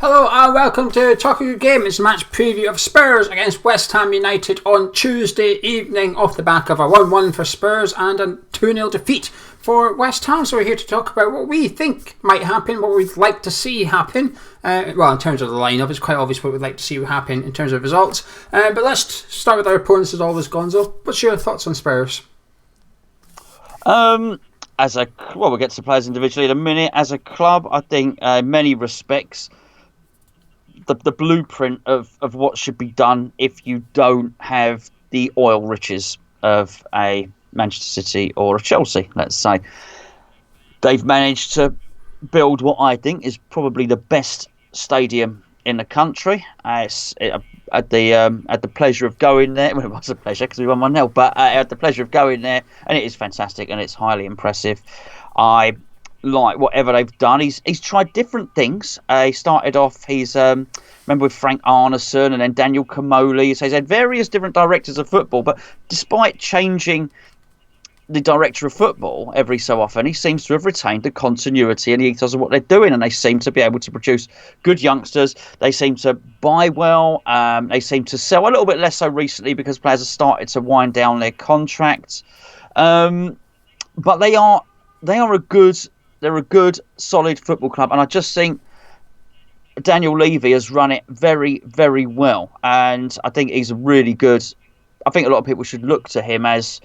Hello and welcome to Talk a Good Game. It's a match preview of Spurs against West Ham United on Tuesday evening off the back of a 1-1 for Spurs and a 2-0 defeat for West Ham. So we're here to talk about what we think might happen, what we'd like to see happen. In terms of the lineup, it's quite obvious what we'd like to see happen in terms of results. But let's start with our opponents as always, Gonzo. What's your thoughts on Spurs? We'll get to players individually in a minute. As a club, I think in many respects, the blueprint of what should be done if you don't have the oil riches of a Manchester City or a Chelsea, let's say. They've managed to build what I think is probably the best stadium in the country. I had the pleasure of going there. Well, it was a pleasure because we won 1-0, but I had the pleasure of going there, and it is fantastic and it's highly impressive. I like whatever they've done. He's tried different things. He started off, remember with Frank Arneson and then Daniel Kamoli. So he's had various different directors of football, but despite changing the director of football every so often, he seems to have retained the continuity and the ethos of what they're doing, and they seem to be able to produce good youngsters. They seem to buy well. They seem to sell a little bit less so recently because players have started to wind down their contracts. But they are a good, solid football club, and I just think Daniel Levy has run it very, very well, and I think he's a really good. I think a lot of people should look to him as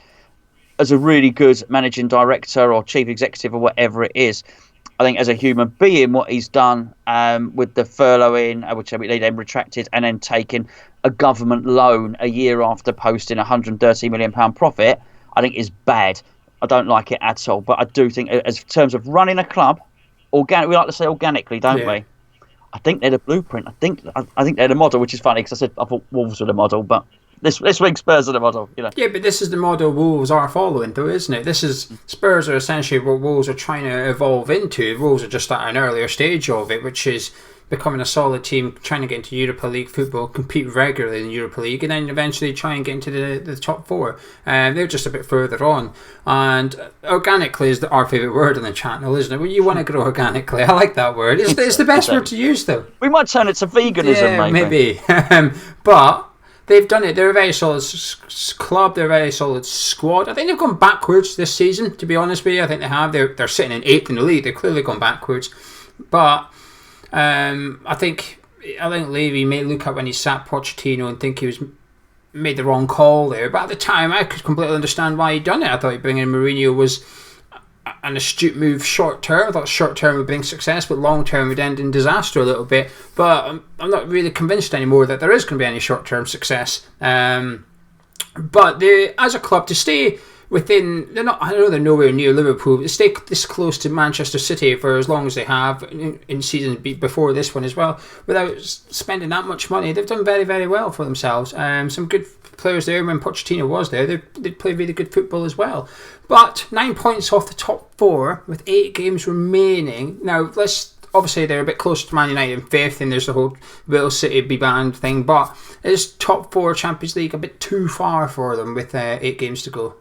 a really good managing director or chief executive or whatever it is. I think as a human being, what he's done with the furloughing, which they then retracted, and then taking a government loan a year after posting £130 million profit, I think is bad. I don't like it at all. But I do think, as in terms of running a club, we like to say organically, don't we? I think they're the blueprint. I think they're the model, which is funny because I thought Wolves were the model, but this week Spurs are the model. Yeah, but this is the model Wolves are following, though, isn't it? This is Spurs are essentially what Wolves are trying to evolve into. Wolves are just at an earlier stage of it, which is becoming a solid team, trying to get into Europa League football, compete regularly in Europa League, and then eventually try and get into the top four. They're just a bit further on. And organically is our favourite word on the channel, isn't it? Well, you want to grow organically. I like that word. It's the best word to use, though. We might turn it to veganism, maybe. But they've done it. They're a very solid club. They're a very solid squad. I think they've gone backwards this season, to be honest with you. I think they have. They're sitting in 8th in the league. They've clearly gone backwards. But I think Levy may look at when he sat Pochettino and think he made the wrong call there. But at the time, I could completely understand why he'd done it. I thought bringing in Mourinho was an astute move short term. I thought short term would bring success, but long term would end in disaster a little bit. But I'm not really convinced anymore that there is going to be any short term success. But as a club, to stay within, I know they're nowhere near Liverpool, but to stay this close to Manchester City for as long as they have in seasons before this one as well, without spending that much money, they've done very, very well for themselves. Some good players there. When Pochettino was there, they played really good football as well. But 9 points off the top 4 with 8 games remaining. Now, obviously they're a bit closer to Man United in 5th, and there's the whole Will City be banned thing, but is top 4 Champions League a bit too far for them with 8 games to go?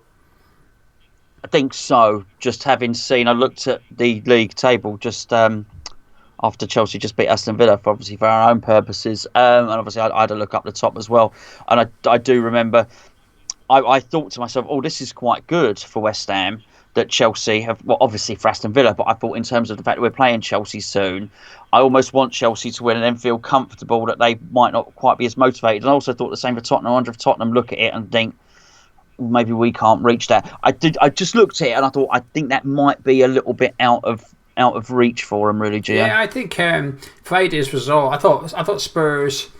I think so. Just having seen, I looked at the league table just after Chelsea just beat Aston Villa, for our own purposes, and obviously I had to look up the top as well. And I do remember, I thought to myself, this is quite good for West Ham that Chelsea have, well, obviously for Aston Villa, but I thought in terms of the fact that we're playing Chelsea soon, I almost want Chelsea to win and then feel comfortable that they might not quite be as motivated. And I also thought the same for Tottenham. I wonder if Tottenham look at it and think, maybe we can't reach that. I just looked at it and I think that might be a little bit out of reach for them, really, Gio. Yeah, I think Friday's result, I thought Spurs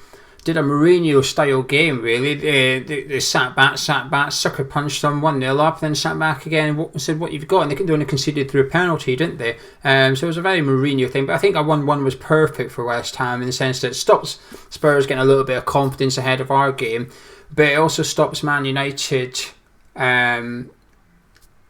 did a Mourinho-style game, really. They sat back, sucker punched them, 1-0 up, then sat back again and said, what you've got? And they only conceded through a penalty, didn't they? So it was a very Mourinho thing. But I think a 1-1 was perfect for West Ham in the sense that it stops Spurs getting a little bit of confidence ahead of our game. But it also stops Man United.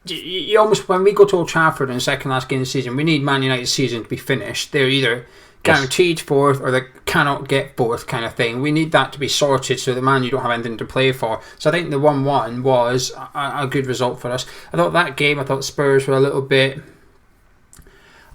You almost, when we go to Old Trafford in the second last game of the season, we need Man United's season to be finished. They're either guaranteed 4th or they cannot get 4th kind of thing. We need that to be sorted so that Man U don't have anything to play for. So I think the 1-1 was a good result for us. I thought Spurs were a little bit,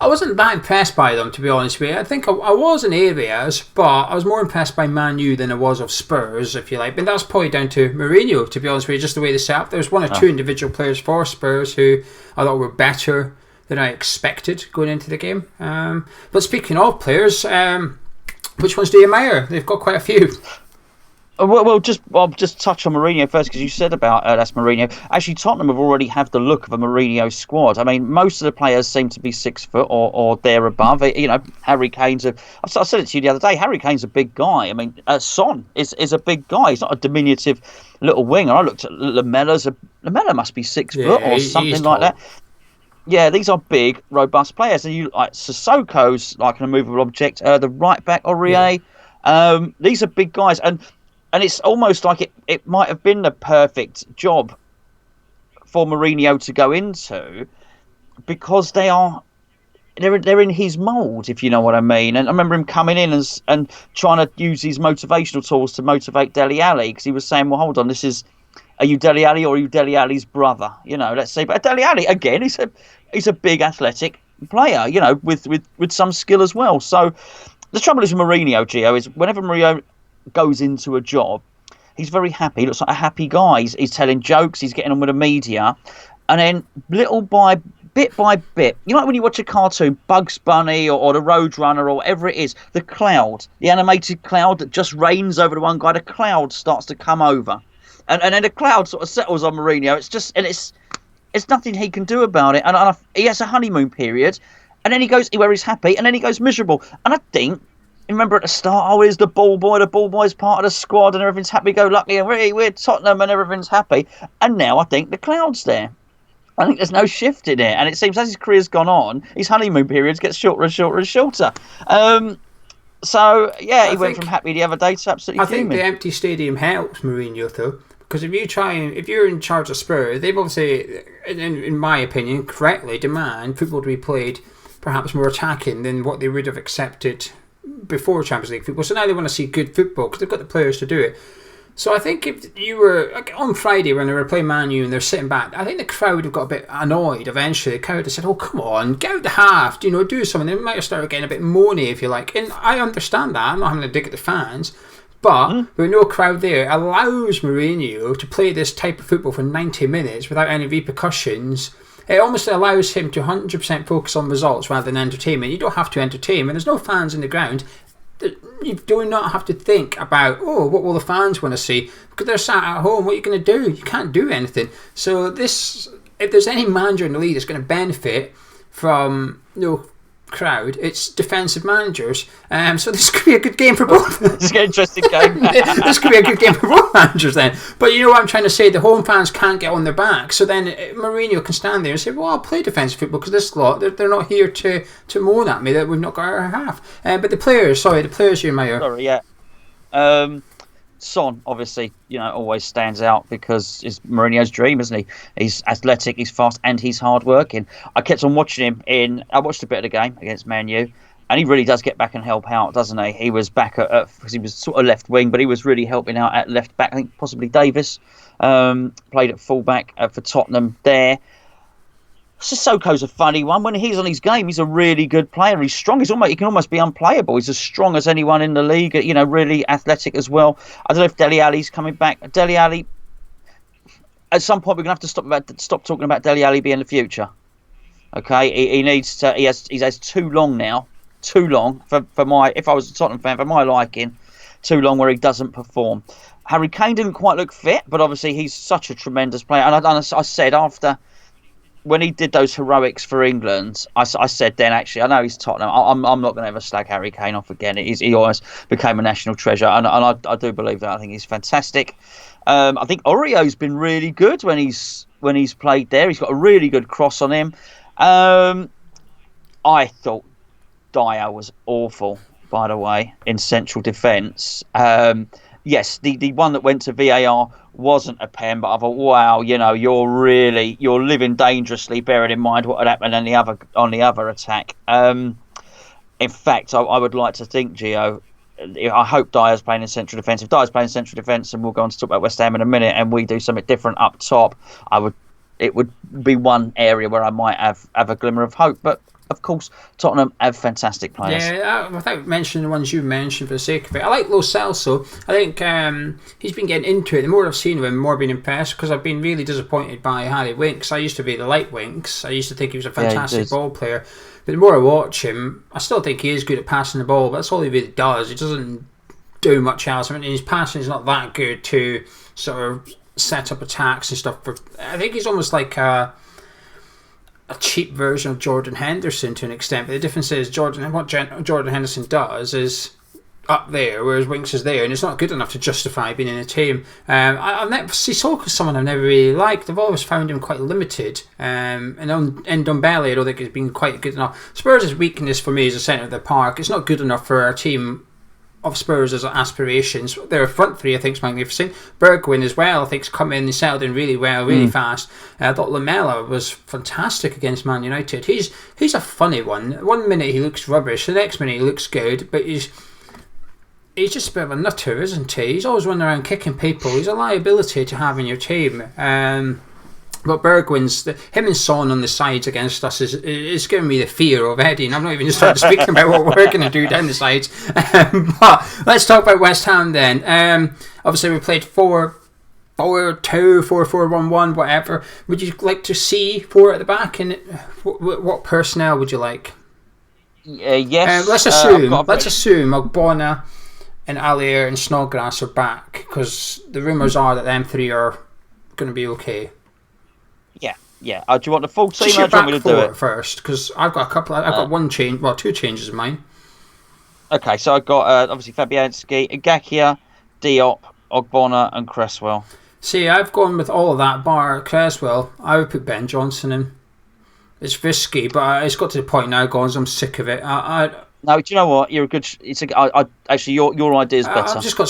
I wasn't that impressed by them, to be honest with you. I think I was in areas, but I was more impressed by Man U than I was of Spurs, if you like. But that's probably down to Mourinho, to be honest with you, just the way they set up. There was one or two individual players for Spurs who I thought were better than I expected going into the game. But speaking of players, which ones do you admire? They've got quite a few. I'll just touch on Mourinho first, because you said about that's Mourinho. Actually, Tottenham have already have the look of a Mourinho squad. I mean, most of the players seem to be 6 foot or there above. Harry Kane's I said it to you the other day. Harry Kane's a big guy. I mean, Son is a big guy. He's not a diminutive little winger. I looked at Lamella must be 6 foot or something like that. Yeah, these are big, robust players. And you like Sissoko's like an immovable object. The right back Aurier. Yeah. These are big guys, and it's almost like it might have been the perfect job for Mourinho to go into, because they're in his mould, if you know what I mean. And I remember him coming in and trying to use these motivational tools to motivate Dele Alli, because he was saying, well, hold on, are you Dele Alli or are you Dele Alli's brother? Let's see. But Dele Alli, again, he's a big athletic player, with some skill as well. So the trouble is with Mourinho, Gio, is whenever Mourinho goes into a job, he's very happy. He looks like a happy guy. He's telling jokes. He's getting on with the media, and then bit by bit, like when you watch a cartoon, Bugs Bunny or the Roadrunner or whatever it is, the cloud, the animated cloud that just rains over the one guy, the cloud starts to come over, and then the cloud sort of settles on Mourinho. It's nothing he can do about it, and he has a honeymoon period, and then he goes where he's happy, and then he goes miserable. And I think, remember at the start, here's the ball boy's part of the squad and everything's happy-go-lucky and we're Tottenham and everything's happy. And now I think the cloud's there. I think there's no shift in it. And it seems as his career's gone on, his honeymoon periods get shorter and shorter and shorter. He went from happy the other day to absolutely fuming. I think the empty stadium helps Mourinho, though. Because if you're in charge of Spurs, they've obviously, in my opinion, correctly demand football to be played perhaps more attacking than what they would have accepted before Champions League football. So now they want to see good football because they've got the players to do it. So I think if you were on Friday when they were playing Man U and they're sitting back, I think the crowd would have got a bit annoyed eventually. The crowd would have said, oh, come on, get out the half, do something. They might have started getting a bit moany, if you like. And I understand that. I'm not having to dig at the fans. But with no crowd there, it allows Mourinho to play this type of football for 90 minutes without any repercussions. It almost allows him to 100% focus on results rather than entertainment. You don't have to entertain. When there's no fans in the ground, you do not have to think about, what will the fans want to see? Because they're sat at home. What are you going to do? You can't do anything. So if there's any manager in the league that's going to benefit from crowd, it's defensive managers. So this could be a good game for both. This is an interesting game. This could be a good game for both managers then. But you know what I'm trying to say? The home fans can't get on their back. So then Mourinho can stand there and say, well, I'll play defensive football because this lot, they're not here to moan at me that we've not got our half. But the players you admire. Sorry, yeah. Son, obviously, always stands out because it's Mourinho's dream, isn't he? He's athletic, he's fast, and he's hard-working. I kept on watching him I watched a bit of the game against Man U, and he really does get back and help out, doesn't he? He was back because he was sort of left wing, but he was really helping out at left back. I think possibly Davis played at full-back for Tottenham there. Sissoko's a funny one. When he's on his game, he's a really good player. He's strong. He can almost be unplayable. He's as strong as anyone in the league. Really athletic as well. I don't know if Dele Alli's coming back. Dele Alli. At some point, we're gonna have to stop talking about Dele Alli being the future. Okay, he needs to. He has too long now. Too long for my. If I was a Tottenham fan, for my liking, too long where he doesn't perform. Harry Kane didn't quite look fit, but obviously he's such a tremendous player. And I said after, when he did those heroics for England, I said then, actually, I know he's Tottenham. I'm not going to ever slag Harry Kane off again. He always became a national treasure, and I do believe that. I think he's fantastic. I think Aurier's been really good when he's played there. He's got a really good cross on him. I thought Dyer was awful, by the way, in central defence. Yes, the one that went to VAR wasn't a pen, but I thought, wow, you're living dangerously, bearing in mind what had happened on the other attack. In fact, I would like to think, Gio, I hope Dyer's playing in central defence. If Dyer's playing in central defence, and we'll go on to talk about West Ham in a minute, and we do something different up top, I would it would be one area where I might have a glimmer of hope. But of course, Tottenham have fantastic players. Yeah, without mentioning the ones you mentioned for the sake of it, I like Lo Celso. I think he's been getting into it. The more I've seen of him, the more I've been impressed, because I've been really disappointed by Harry Winks. I used to be the light Winks. I used to think he was a fantastic ball player. But the more I watch him, I still think he is good at passing the ball, but that's all he really does. He doesn't do much else. I mean, his passing is not that good to sort of set up attacks and stuff. I think he's almost like a cheap version of Jordan Henderson to an extent, but the difference is Jordan Henderson does is up there, whereas Winks is there, and it's not good enough to justify being in a team. Sissoko's someone I've never really liked. I've always found him quite limited, and Ndombele I don't think has been quite good enough. Spurs' weakness for me is the centre of the park. It's not good enough for our team of Spurs as aspirations. Their front three I think is magnificent. Bergwijn as well I think's come in and settled in really well, really fast. I thought Lamela was fantastic against Man United. He's a funny one. One minute he looks rubbish, the next minute he looks good, but he's just a bit of a nutter, isn't he? He's always running around kicking people. He's a liability to have in your team. But Bergwijn's, him and Son on the sides against us is giving me the fear already, and I'm not even started speaking about what we're going to do down the sides. But let's talk about West Ham then. Obviously, we played 4-4-2, 4-4-1-1, whatever. Would you like to see 4 at the back, and what personnel would you like? Yes. Let's assume Ogbonna and Allier and Snodgrass are back, because the rumours are that them 3 are going to be okay. Yeah. Do you want the full team? Just your or do you want me back to do four it first? Because I've got a couple. I've got one change. Well, 2 changes of mine. Okay, so I've got obviously Fabianski, Ngakia, Diop, Ogbonna, and Cresswell. See, I've gone with all of that bar Cresswell. I would put Ben Johnson in. It's risky, but it's got to the point now, Gonzo, I'm sick of it. No, do you know what? You're a good. Actually, your idea is better. I've just got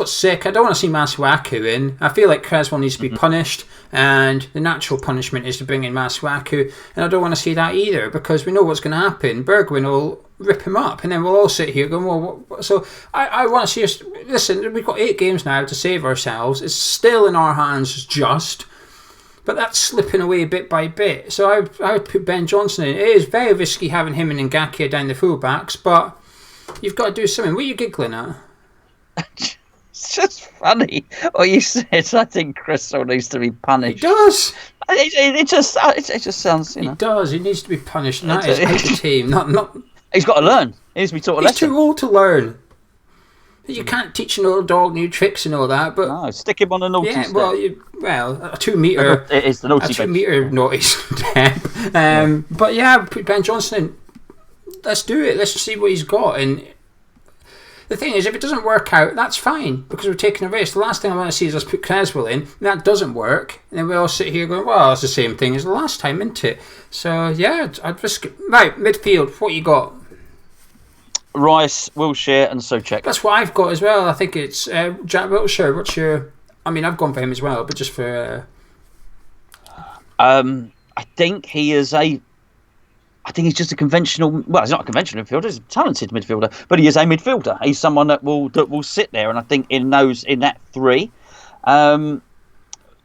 sick. I don't want to see Masuaku in. I feel like Cresswell needs to be punished, and the natural punishment is to bring in Masuaku, and I don't want to see that either, because we know what's going to happen. Bergwijn will rip him up, and then we'll all sit here going, well, what? So I want to see us. Listen, we've got 8 games now to save ourselves. It's still in our hands, but that's slipping away bit by bit. So I would put Ben Johnson in. It is very risky having him and Ngakia down the fullbacks, but you've got to do something. What are you giggling at? It's just funny what you said. I think Crystal needs to be punished. He does. It just sounds. He does. He needs to be punished. And that is out the team. Not. He's got to learn. He needs to be taught a lesson. He's too old to learn. You can't teach an old dog new tricks and all that, but no, stick him on the naughty step. A 2 metre. It is the naughty. A 2 metre naughty step. But yeah, put Ben Johnson in. Let's do it. Let's see what he's got. And the thing is, if it doesn't work out, that's fine, because we're taking a risk. The last thing I want to see is us put Cresswell in, and that doesn't work, and then we all sit here going, well, it's the same thing as the last time, isn't it? So yeah, I'd risk it. Right, midfield. What you got? Rice, Wilshere, and Souček. That's what I've got as well. I think it's Jack Wilshere. What's your? I mean, I've gone for him as well, but just for. I think he is I think he's just a conventional. Well, he's not a conventional midfielder. He's a talented midfielder, but he is a midfielder. He's someone that will sit there, and I think in that 3,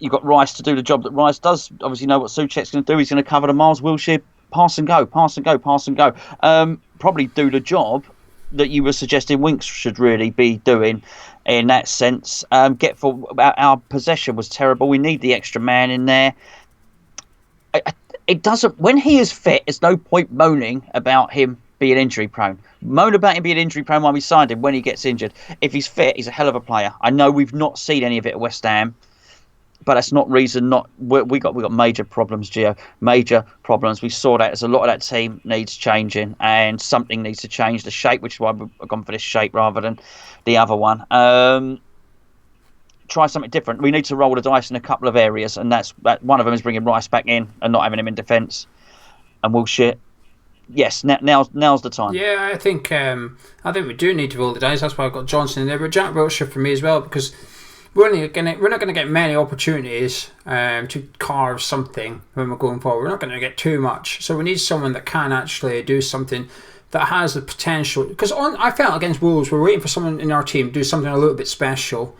you've got Rice to do the job that Rice does. Obviously, you know what Souček's going to do. He's going to cover the miles. Wilshere, pass and go. Probably do the job that you were suggesting Winks should really be doing in that sense. Our possession was terrible. We need the extra man in there. It doesn't. When he is fit, there's no point moaning about him being injury prone. Moan about him being injury prone while we signed him when he gets injured. If he's fit, he's a hell of a player. I know we've not seen any of it at West Ham, but that's not reason not. We got major problems, Geo. Major problems. We saw that as a lot of that team needs changing, and something needs to change the shape, which is why we've gone for this shape rather than the other one. Try something different. We need to roll the dice in a couple of areas, and that's one of them is bringing Rice back in and not having him in defence. And Wilshere, yes, now's the time. Yeah, I think we do need to roll the dice. That's why I've got Johnson in there, but Jack Wilshere for me as well, because we're not going to get many opportunities to carve something when we're going forward. We're not going to get too much, so we need someone that can actually do something that has the potential. Because I felt against Wolves, we're waiting for someone in our team to do something a little bit special,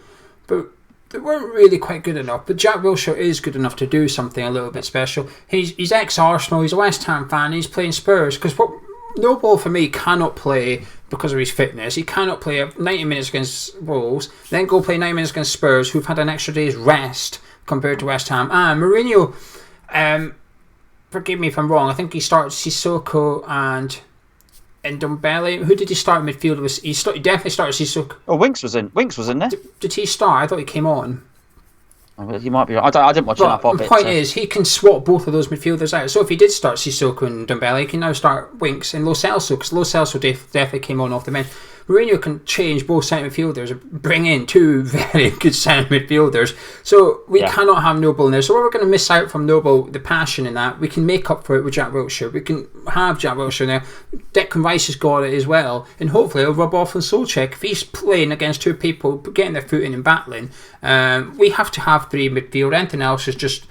but they weren't really quite good enough. But Jack Wilshere is good enough to do something a little bit special. He's ex-Arsenal, he's a West Ham fan, he's playing Spurs. Because what Noble, for me, cannot play because of his fitness. He cannot play 90 minutes against Wolves, then go play 90 minutes against Spurs, who've had an extra day's rest compared to West Ham. And Mourinho, forgive me if I'm wrong, I think he started Sissoko and Ndombele. Who did he start in midfield with? He definitely started Sissoko. Oh, Winks was in there. Did he start? I thought he came on. He might be right. I didn't watch enough of it. The point is, he can swap both of those midfielders out. So if he did start Sissoko and Ndombele, he can now start Winks and Lo Celso, because Lo Celso definitely came on off the bench. Mourinho can change both centre midfielders and bring in two very good centre midfielders. So we cannot have Noble in there. So we're going to miss out from Noble, the passion in that. We can make up for it with Jack Wilshere. We can have Jack Wilshere there. Declan Rice has got it as well. And hopefully it'll rub off on Solskjaer. If he's playing against two people, getting their foot in and battling, we have to have three midfield. Anything else is just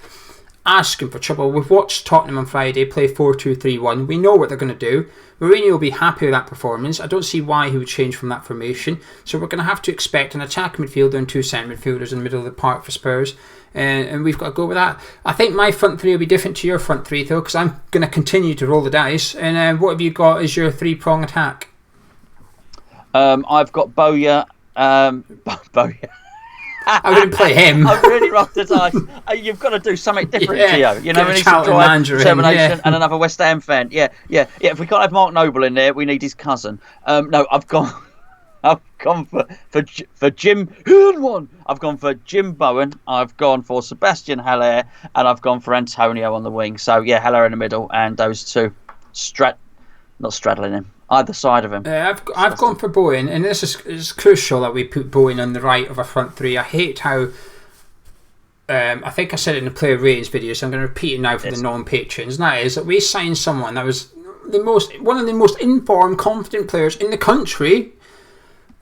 asking for trouble. We've watched Tottenham on Friday play 4-2-3-1. We know what they're going to do. Mourinho will be happy with that performance. I don't see why he would change from that formation. So we're going to have to expect an attacking midfielder and two centre midfielders in the middle of the park for Spurs. And we've got to go with that. I think my front three will be different to your front three, though, because I'm going to continue to roll the dice. And what have you got as your three-prong attack? I've got Bowyer. Bowyer. I wouldn't play him. I've really roughed the dice. You've got to do something different, Geo. You know, we need some drive, determination, and another West Ham fan. Yeah. If we can't have Mark Noble in there, we need his cousin. No, I've gone for Jim. I've gone for Jim Bowen. I've gone for Sebastian Haller, and I've gone for Antonio on the wing. So yeah, Haller in the middle, and those two not straddling him. Either side of him. I've gone for Bowen, and this is crucial that we put Bowen on the right of our front three. I hate how I think I said it in the player ratings video, so I'm going to repeat it now for the non-patrons. And that is that we signed someone that was one of the most informed, confident players in the country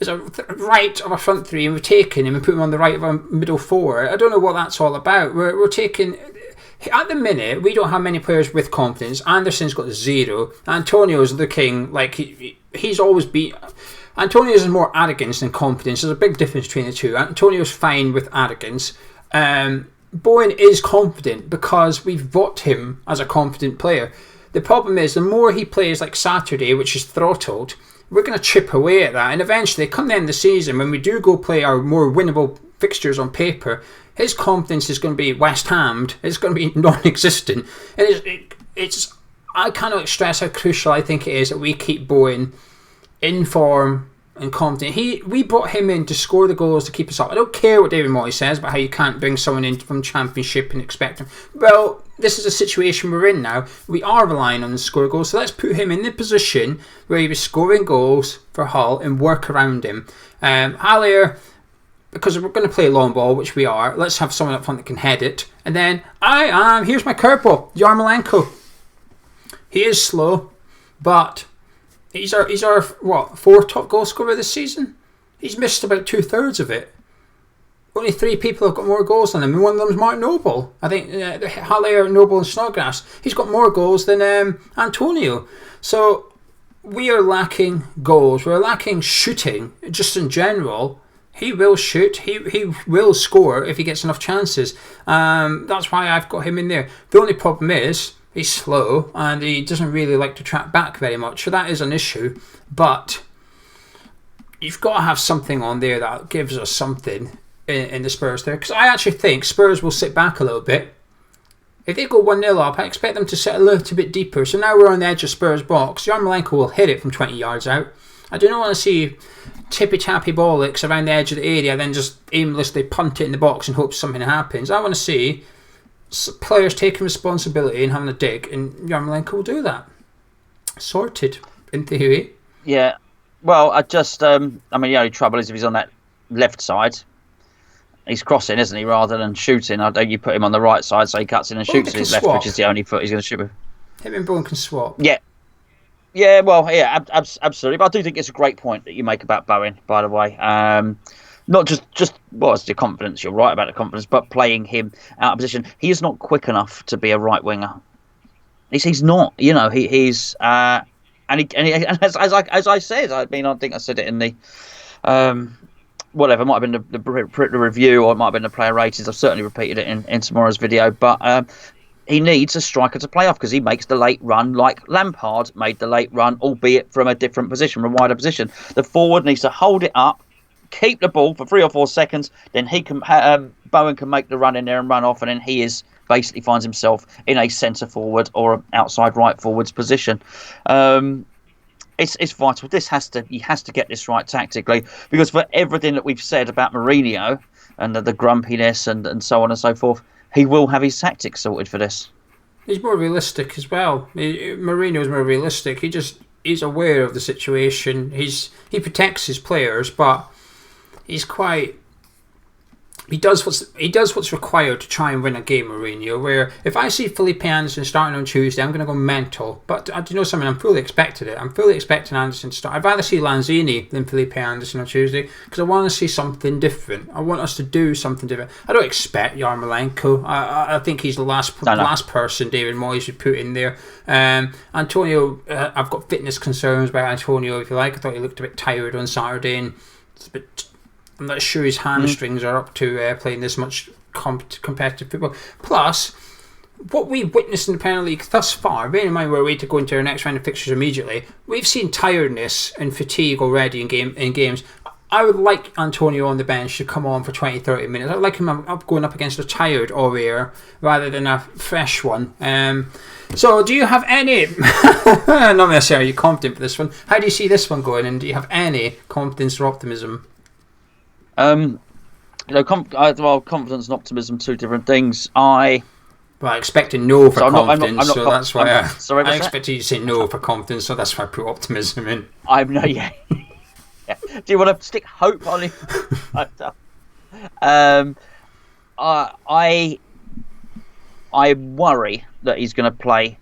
as a right of our front three, and we've taken him and put him on the right of our middle four. I don't know what that's all about. We're taking. At the minute, we don't have many players with confidence. Anderson's got 0. Antonio's looking like he's always beat. Antonio's is more arrogance than confidence. There's a big difference between the two. Antonio's fine with arrogance. Bowen is confident because we've bought him as a confident player. The problem is, the more he plays like Saturday, which is throttled, we're going to chip away at that. And eventually, come the end of the season, when we do go play our more winnable fixtures on paper, his confidence is going to be West Hammed. It's going to be non-existent. And I cannot stress how crucial I think it is that we keep Bowen in form and confident. We brought him in to score the goals to keep us up. I don't care what David Moyes says about how you can't bring someone in from Championship and expect him. Well, this is a situation we're in now. We are relying on the score goals, so let's put him in the position where he was scoring goals for Hull and work around him. Haller, because we're going to play long ball, which we are, let's have someone up front that can head it. And then here's my curveball, Yarmolenko. He is slow, but he's our fourth top goal scorer this season. He's missed about 2/3 of it. Only 3 people have got more goals than him, and one of them is Mark Noble. I think Haller, Noble, and Snodgrass. He's got more goals than Antonio. So we are lacking goals. We're lacking shooting, just in general. He will shoot. He will score if he gets enough chances. That's why I've got him in there. The only problem is he's slow and he doesn't really like to track back very much. So that is an issue. But you've got to have something on there that gives us something in the Spurs there. Because I actually think Spurs will sit back a little bit. If they go 1-0 up, I expect them to sit a little bit deeper. So now we're on the edge of Spurs' box. Yarmolenko will hit it from 20 yards out. I do not want to see tippy-tappy bollocks around the edge of the area, then just aimlessly punt it in the box and hope something happens. I want to see players taking responsibility and having a dig, and Yarmolenko will do that. Sorted, in theory. Yeah. Well, the only trouble is if he's on that left side, he's crossing, isn't he, rather than shooting. I don't. You put him on the right side, so he cuts in and shoots with his left, which is the only foot he's going to shoot with. Him and Bowen can swap. Yeah. Yeah, well, yeah, absolutely. But I do think it's a great point that you make about Bowen, by the way. Not just it's the confidence. You're right about the confidence, but playing him out of position. He is not quick enough to be a right winger. He's not. You know, he's and as I said, I think I said it in the whatever, it might have been the review, or it might have been the player ratings. I've certainly repeated it in tomorrow's video, but he needs a striker to play off, because he makes the late run like Lampard made the late run, albeit from a different position, from a wider position. The forward needs to hold it up, keep the ball for 3 or 4 seconds, then he can Bowen can make the run in there and run off, and then he basically finds himself in a centre forward or an outside right forwards position. It's vital. He has to get this right tactically, because for everything that we've said about Mourinho and the grumpiness and so on and so forth, he will have his tactics sorted for this. He's more realistic as well. Mourinho's more realistic. He's aware of the situation. He protects his players, but he does what's required to try and win a game, Mourinho. Where if I see Felipe Anderson starting on Tuesday, I'm going to go mental. But do you know something? I'm fully expecting it. I'm fully expecting Anderson to start. I'd rather see Lanzini than Felipe Anderson on Tuesday, because I want to see something different. I want us to do something different. I don't expect Yarmolenko. I think he's the last person David Moyes would put in there. Antonio, I've got fitness concerns about Antonio, if you like. I thought he looked a bit tired on Saturday, and it's a bit. I'm not sure his hamstrings are up to playing this much competitive football. Plus, what we've witnessed in the Premier League thus far, bearing in mind we're ready to go into our next round of fixtures immediately, we've seen tiredness and fatigue already in games. I would like Antonio on the bench to come on for 20-30 minutes. I'd like him going up against a tired Aurier rather than a fresh one. So do you have any, not necessarily confident for this one, how do you see this one going, and do you have any confidence or optimism? Confidence and optimism, two different things. I expected no for confidence, so that's why I expected you to say no for confidence, so that's why I put optimism in. Yeah. Do you want to stick hope on him? I worry that he's going to play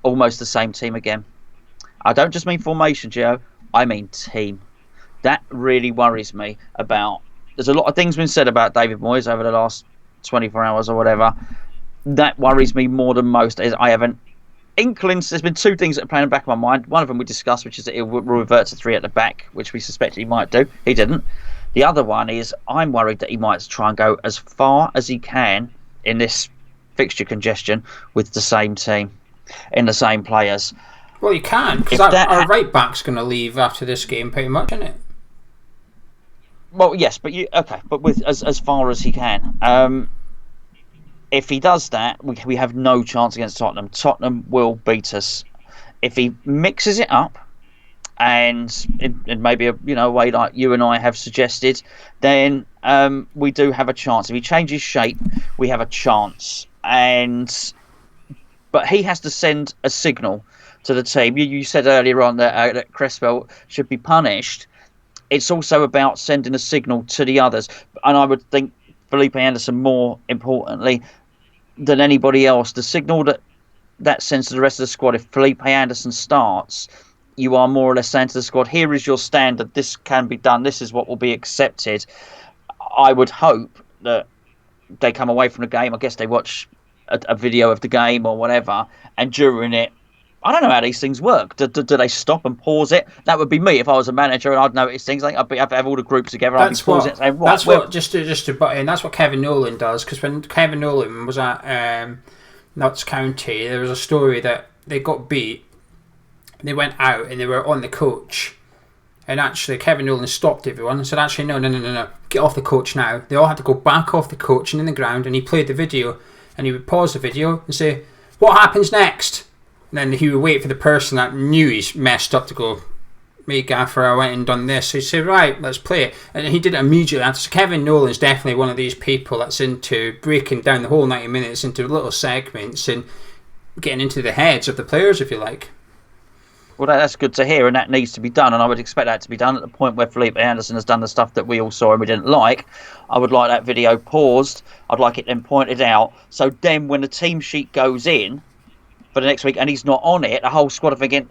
almost the same team again. I don't just mean formation, Geo. I mean team. That really worries me. There's a lot of things been said about David Moyes over the last 24 hours or whatever. That worries me more than most. I have an inkling. There's been two things that are playing in the back of my mind. One of them we discussed, which is that he'll revert to 3 at the back, which we suspected he might do. He didn't. The other one is I'm worried that he might try and go as far as he can in this fixture congestion with the same team, in the same players. Well, you can, because our right back's going to leave after this game, pretty much, isn't it? Well, yes, but with as far as he can. If he does that, we have no chance against Tottenham. Tottenham will beat us. If he mixes it up, and in maybe a way like you and I have suggested, then we do have a chance. If he changes shape, we have a chance. But he has to send a signal to the team. You said earlier on that Cresswell should be punished. It's also about sending a signal to the others. And I would think Felipe Anderson, more importantly than anybody else, the signal that sends to the rest of the squad. If Felipe Anderson starts, you are more or less saying to the squad, here is your standard, this can be done, this is what will be accepted. I would hope that they come away from the game, I guess they watch a video of the game or whatever, and during it, I don't know how these things work. Do they stop and pause it? That would be me if I was a manager and I'd notice things. I'd have all the groups together. I'd be pausing it and saying, right. Just to butt in. That's what Kevin Nolan does. Because when Kevin Nolan was at Notts County, there was a story that they got beat. They went out and they were on the coach. And actually, Kevin Nolan stopped everyone and said, actually, no. Get off the coach now. They all had to go back off the coach and in the ground. And he played the video. And he would pause the video and say, what happens next? And then he would wait for the person that knew he's messed up to go, me, Gaffer, I went and done this. So he'd say, right, let's play it. And he did it immediately. So Kevin Nolan's definitely one of these people that's into breaking down the whole 90 minutes into little segments and getting into the heads of the players, if you like. Well, that's good to hear, and that needs to be done. And I would expect that to be done at the point where Felipe Anderson has done the stuff that we all saw and we didn't like. I would like that video paused. I'd like it then pointed out. So then when the team sheet goes in for the next week and he's not on it, the whole squad are thinking,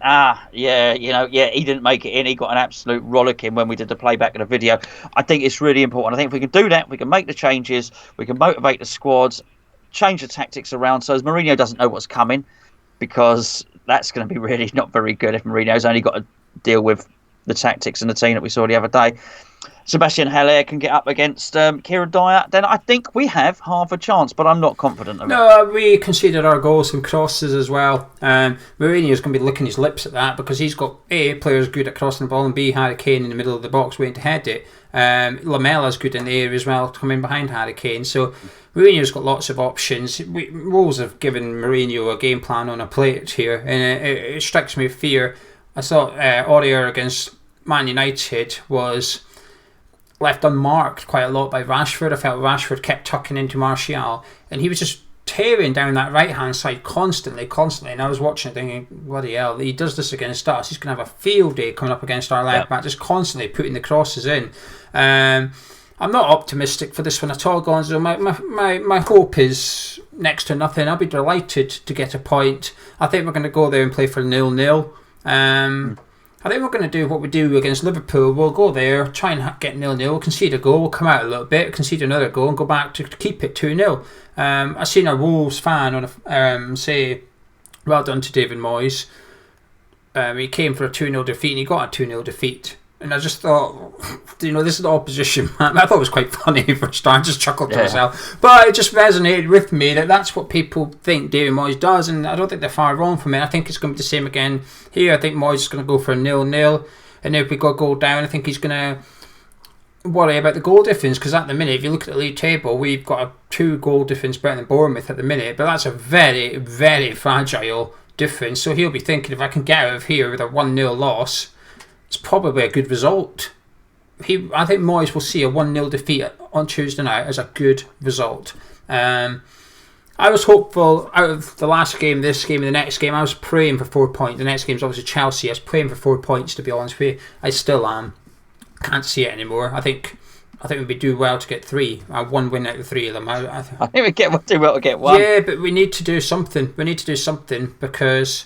he didn't make it in. He got an absolute rollicking when we did the playback of the video. I think it's really important. I think if we can do that, we can make the changes, we can motivate the squads, change the tactics around so as Mourinho doesn't know what's coming, because that's going to be really not very good if Mourinho's only got to deal with the tactics and the team that we saw the other day. Sebastian Haller can get up against Kieran Dyer, then I think we have half a chance, but I'm not confident of it. No, we conceded our goals from crosses as well. Mourinho's going to be licking his lips at that because he's got A, players good at crossing the ball, and B, Harry Kane in the middle of the box waiting to head it. Lamella's good in the area as well, coming behind Harry Kane. So Mourinho's got lots of options. Wolves have given Mourinho a game plan on a plate here, and it strikes me with fear. I thought Aurier against Man United was left unmarked quite a lot by Rashford. I felt Rashford kept tucking into Martial, and he was just tearing down that right hand side constantly. And I was watching it thinking, bloody hell, he does this against us, he's going to have a field day coming up against our left back, just constantly putting the crosses in. I'm not optimistic for this one at all, Gonzo. My hope is next to nothing. I'll be delighted to get a point. I think we're going to go there and play for 0-0. I think we're going to do what we do against Liverpool. We'll go there, try and get 0-0, concede a goal, we'll come out a little bit, concede another goal, and go back to keep it 2-0. I've seen a Wolves fan on say, well done to David Moyes. He came for a 2-0 defeat, and he got a 2-0 defeat. And I just thought, this is the opposition, man. I thought it was quite funny for a start. I just chuckled to myself. But it just resonated with me that that's what people think David Moyes does, and I don't think they're far wrong from it. I think it's going to be the same again here. I think Moyes is going to go for a 0-0, and if we got a goal down, I think he's going to worry about the goal difference, because at the minute, if you look at the league table, we've got a 2 goal difference better than Bournemouth at the minute, but that's a very, very fragile difference. So he'll be thinking, if I can get out of here with a 1-0 loss, it's probably a good result. I think Moyes will see a 1-0 defeat on Tuesday night as a good result. I was hopeful out of the last game, this game, and the next game. I was praying for 4 points. The next game is obviously Chelsea. I was praying for 4 points, to be honest with you. I still am. Can't see it anymore. I think we'd do well to get 3. 1 win out of 3 of them. I think we'd do well to get 1. Yeah, but we need to do something. Because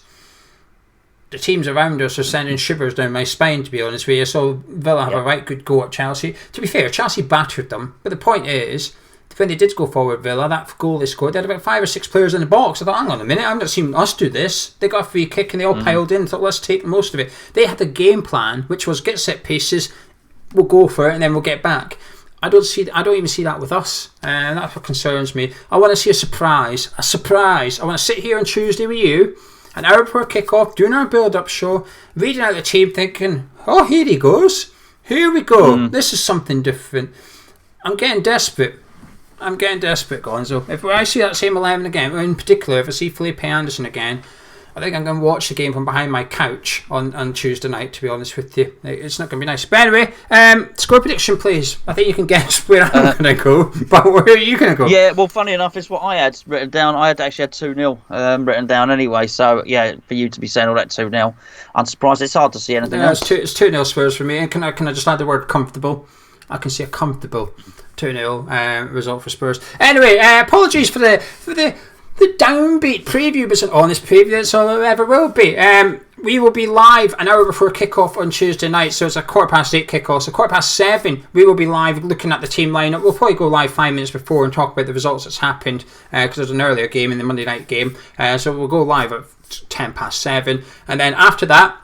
the teams around us are sending shivers down my spine, to be honest with you. So Villa have a right good go at Chelsea. To be fair, Chelsea battered them. But the point is, when they did go forward, Villa, that goal they scored, they had about 5 or 6 players in the box. I thought, hang on a minute, I haven't seen us do this. They got a free kick and they all piled in. I thought, let's take most of it. They had the game plan, which was get set pieces, we'll go for it, and then we'll get back. I don't even see that with us, and that's what concerns me. I want to see a surprise. I want to sit here on Tuesday with you, an hour before kick-off, doing our build-up show, reading out the team, thinking, oh, here he goes. Here we go. This is something different. I'm getting desperate, Gonzo. If I see that same 11 again, in particular, if I see Felipe Anderson again, I think I'm going to watch the game from behind my couch on Tuesday night, to be honest with you. It's not going to be nice. But anyway, score prediction, please. I think you can guess where I'm going to go. But where are you going to go? Yeah, well, funny enough, it's what I had written down. I had actually had 2-0 written down anyway. So, yeah, for you to be saying all that 2-0, I'm surprised. It's hard to see anything else. It's 2-0 Spurs for me. And can I just add the word comfortable? I can see a comfortable 2-0 result for Spurs. Anyway, apologies for the downbeat preview, but it's an honest preview, that's all it ever will be. We will be live an hour before kick-off on Tuesday night, so it's a 8:15 kick-off. So 7:15, we will be live looking at the team lineup. We'll probably go live 5 minutes before and talk about the results that's happened, because there's an earlier game in the Monday night game. So we'll go live at 7:10, and then after that,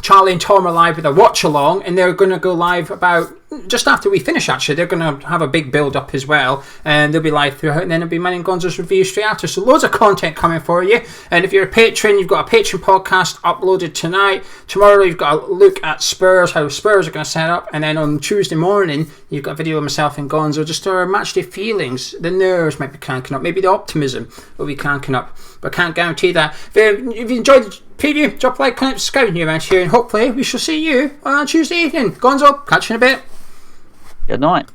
Charlie and Tom are live with a watch-along, and they're going to go live about just after we finish, actually. They're going to have a big build-up as well, and they'll be live throughout, and then it'll be mine and Gonzo's review straight after. So loads of content coming for you, and if you're a patron, you've got a Patreon podcast uploaded tonight. Tomorrow you've got a look at Spurs, how Spurs are going to set up, and then on Tuesday morning you've got a video of myself and Gonzo, just our matchday feelings. The nerves might be cranking up, maybe the optimism will be cranking up, but I can't guarantee that. If you enjoyed the preview, drop a like, comment, subscribe new around here, and hopefully we shall see you on Tuesday evening. Gonzo, catch you in a bit. Good night.